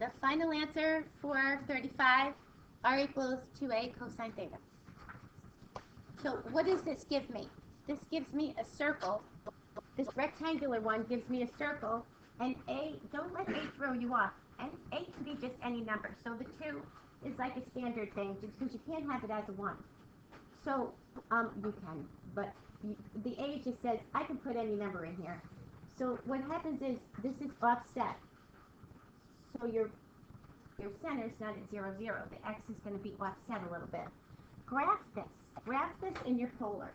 The final answer for 35, r equals 2a cosine theta. So what does this give me? This gives me a circle. This rectangular one gives me a circle, and a, don't let a throw you off. And a can be just any number. So the 2 is like a standard thing, just because you can't have it as a 1. So, you can, but the a just says, I can put any number in here. So what happens is, this is offset. So your center is not at 0, 0. The x is going to be offset a little bit. Graph this. Graph this in your polar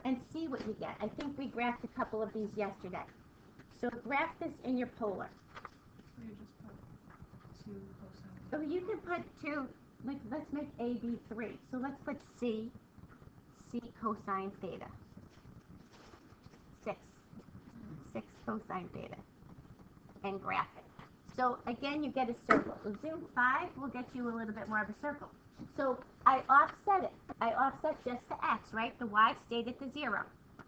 and see what you get. I think we graphed a couple of these yesterday. So graph this in your polar. So you just put 2 cosine. So you can put 2, like, let's make a be 3. So let's put c cosine theta. 6 cosine theta. And graph it. So again, you get a circle. Zoom 5 will get you a little bit more of a circle. So I offset it. I offset just the x, right? The y stayed at the 0.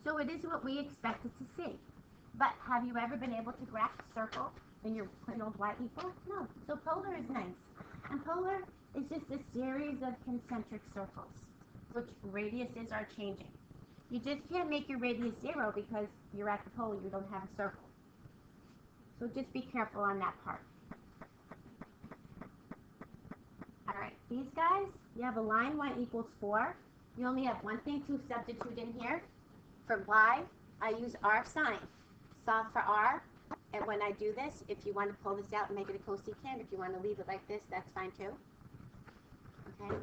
So it is what we expected to see. But have you ever been able to graph a circle and you're putting old y equal? No. So polar is nice. And polar is just a series of concentric circles, which radiuses are changing. You just can't make your radius 0 because you're at the pole, you don't have a circle. So just be careful on that part. Alright, these guys, you have a line y equals 4. You only have one thing to substitute in here. For y, I use r sine. Solve for r, and when I do this, if you want to pull this out and make it a cosecant, if you want to leave it like this, that's fine too. Okay?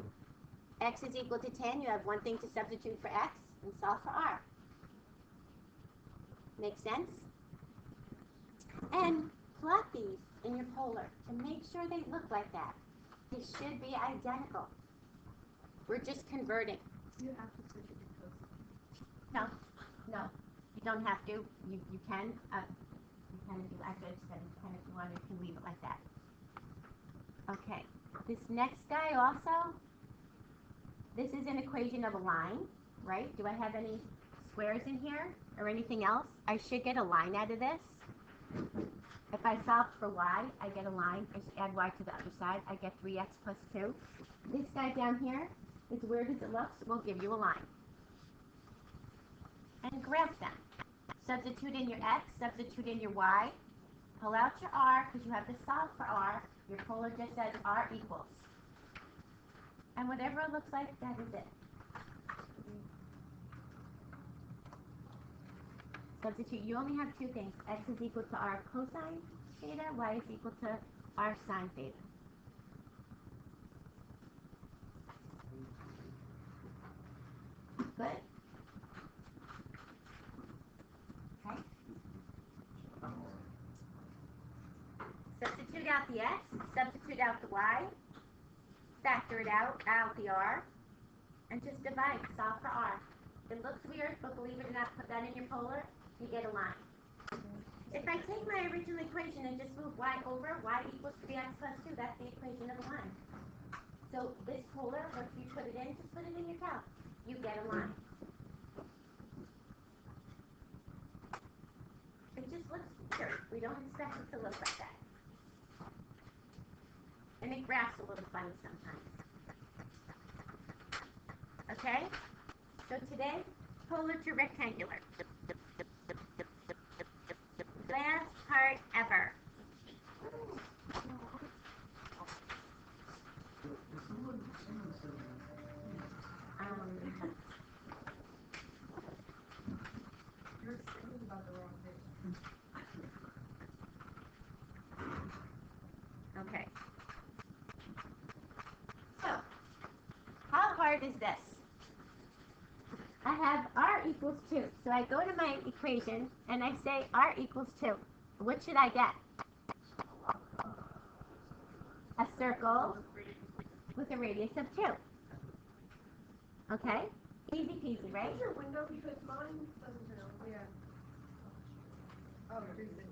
X is equal to 10. You have one thing to substitute for x, and solve for r. Make sense? And plot these in your polar to make sure they look like that. They should be identical. We're just converting. You have to switch it to cosine. No, no, you don't have to. You can. You can if you like. I just said you can if you want. You can leave it like that. Okay. This next guy also. This is an equation of a line, right? Do I have any squares in here or anything else? I should get a line out of this. If I solve for y, I get a line. I just add y to the other side. I get 3x plus 2. This guy down here, as weird as it looks, will give you a line. And graph them. Substitute in your x, substitute in your y. Pull out your r, because you have to solve for r. Your polar just says r equals. And whatever it looks like, that is it. Substitute. You only have two things. X is equal to r cosine theta. Y is equal to r sine theta. Good? Okay. Substitute out the x. Substitute out the y. Factor it out the r. And just divide. Solve for r. It looks weird, but believe it or not, put that in your polar. You get a line. If I take my original equation and just move y over, y equals 3x plus 2, that's the equation of a line. So this polar, once you put it in, just put it in your calc. You get a line. It just looks weird. We don't expect it to look like that. And it graphs a little funny sometimes. Okay? So today, polar to rectangular. Last part ever. You're thinking about the wrong thing. Okay. So, how hard is this? I have r equals 2. So I go to my equation and I say r equals 2. What should I get? A circle with a radius of 2. Okay? Easy peasy, right? Where's your window? Because mine doesn't know. Yeah. Oh, you're using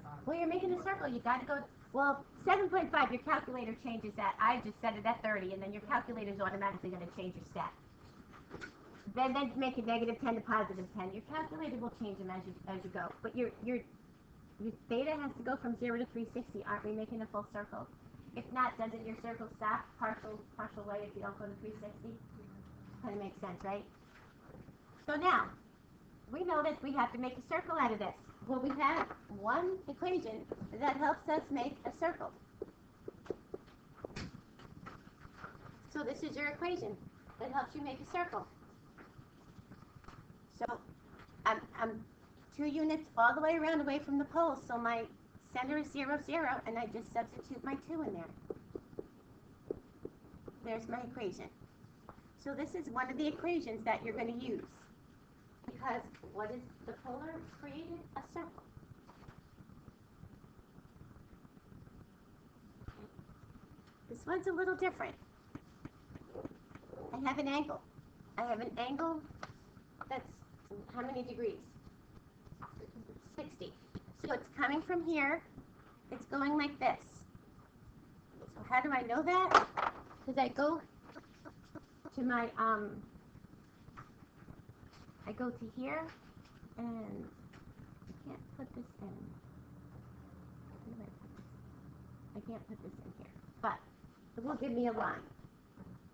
7.5. Well, you're making a circle. You got to go. Well, 7.5, your calculator changes that. I just set it at 30, and then your calculator is automatically going to change your step. Then make it negative 10 to positive 10. Your calculator will change them as you go. But you're Your theta has to go from 0 to 360. Aren't we making a full circle? If not, doesn't your circle stop partial way if you don't go to 360? Kind of makes sense, right? So now, we know that we have to make a circle out of this. Well, we have one equation that helps us make a circle. So this is your equation that helps you make a circle. So I'm 2 units all the way around away from the pole, so my center is 0, 0, and I just substitute my 2 in there. There's my equation. So this is one of the equations that you're going to use. Because what is the polar created? A circle. This one's a little different. I have an angle. I have an angle that's how many degrees? 60. So it's coming from here. It's going like this. So how do I know that? Because I go to my, I go to here, and I can't put this in. Where do I put this? I can't put this in here. But it will give me a line.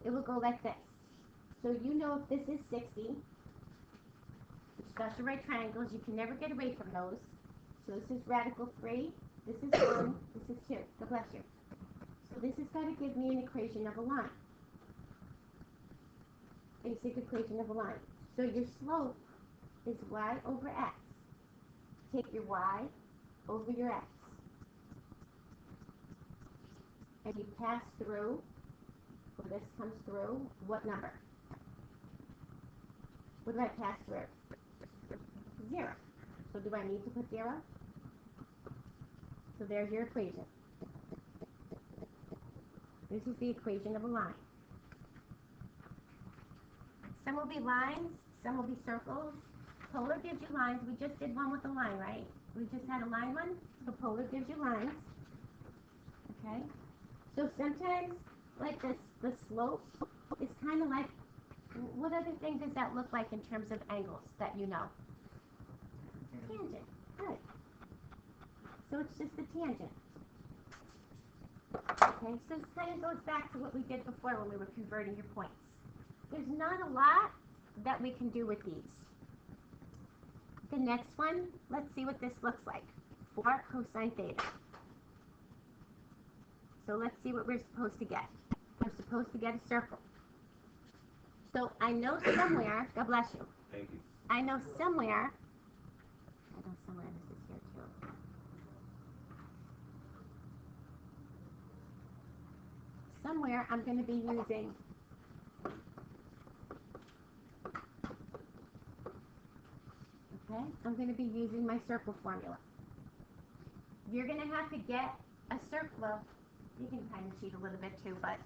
It will go like this. So you know if this is 60, special right triangles, you can never get away from those. So this is radical 3, this is 1, this is 2. God bless you. So this has got to give me an equation of a line. Basic equation of a line. So your slope is y over x. Take your y over your x. And you pass through, well, this comes through, what number? What do I pass through? 0. So do I need to put 0? So there's your equation. This is the equation of a line. Some will be lines, some will be circles. Polar gives you lines. We just did one with a line, right? We just had a line one. So polar gives you lines. Okay? So sometimes, like this, the slope is kind of like, what other thing does that look like in terms of angles that you know? Tangent. Good. So it's just a tangent. Okay, so this kind of goes back to what we did before when we were converting your points. There's not a lot that we can do with these. The next one, let's see what this looks like. 4 cosine theta. So let's see what we're supposed to get. We're supposed to get a circle. So I know somewhere, God bless you. Thank you. I know somewhere this is here too. Somewhere I'm going to be using I'm going to be using my circle formula. You're going to have to get a circle. Well, you can kind of cheat a little bit too, but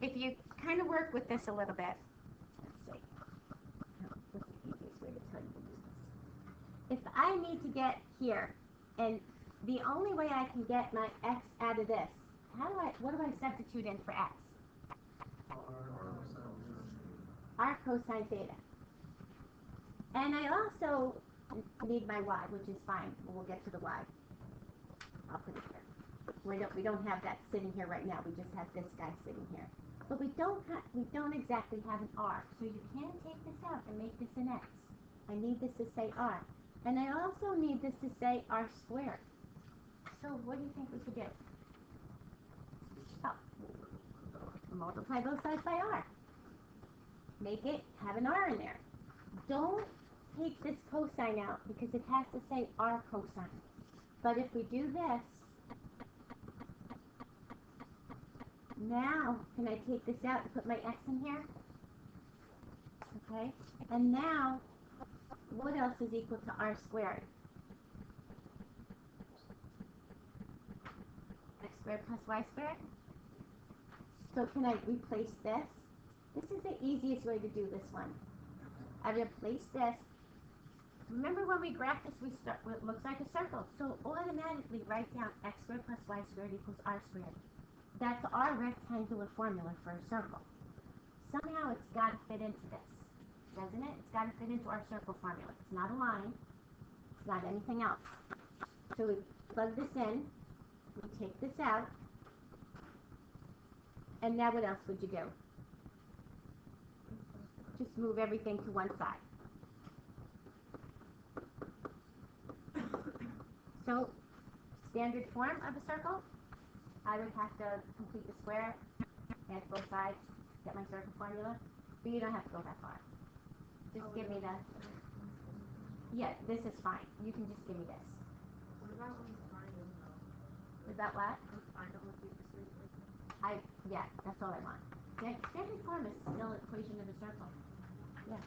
if you kind of work with this a little bit, let's see. What's the easiest way to tell you to do this? If I need to get here, and the only way I can get my x out of this, what do I substitute in for x? R cosine theta. And I also need my y, which is fine. We'll get to the y. I'll put it here. We don't have that sitting here right now. We just have this guy sitting here. But we don't exactly have an r. So you can take this out and make this an x. I need this to say r. And I also need this to say r squared. So what do you think we could do? Oh, multiply both sides by r. Make it have an r in there. Don't take this cosine out because it has to say r cosine. But if we do this, now can I take this out and put my x in here? Okay, and now what else is equal to r squared? X squared plus y squared. So can I replace this? This is the easiest way to do this one. I replace this. Remember when we graph this, we start what looks like a circle. So automatically write down x squared plus y squared equals r squared. That's our rectangular formula for a circle. Somehow it's got to fit into this, doesn't it? It's got to fit into our circle formula. It's not a line. It's not anything else. So we plug this in, we take this out, and now what else would you do? Just move everything to one side. So, standard form of a circle, I would have to complete the square, add both sides, get my circle formula, but you don't have to go that far. Just give me the, yeah, this is fine. You can just give me this. What about when you find them though? Is that what? Find them with the equation. Yeah, that's all I want. Standard form is still an equation of a circle. Yeah.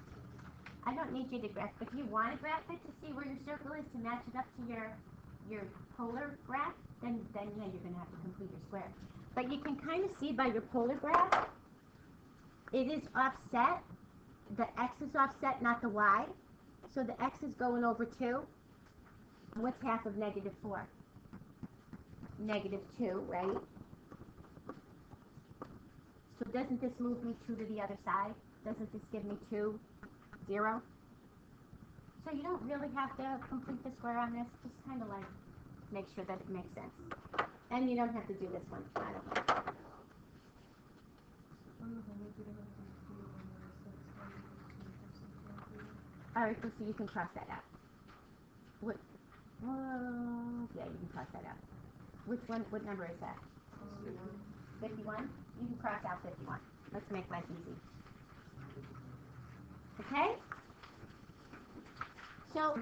I don't need you to graph. If you want to graph it to see where your circle is to match it up to your polar graph, then yeah, you're going to have to complete your square. But you can kind of see by your polar graph, it is offset. The x is offset, not the y. So the x is going over 2. What's half of negative 4? Negative 2, right? So doesn't this move me 2 to the other side? Doesn't this give me 2, 0? So you don't really have to complete the square on this. Just kind of like make sure that it makes sense. And you don't have to do this one. I don't know. All right, so you can cross that out. What? Yeah, you can cross that out. Which one? What number is that? 51. You can cross out 51. Let's make life easy. Okay? So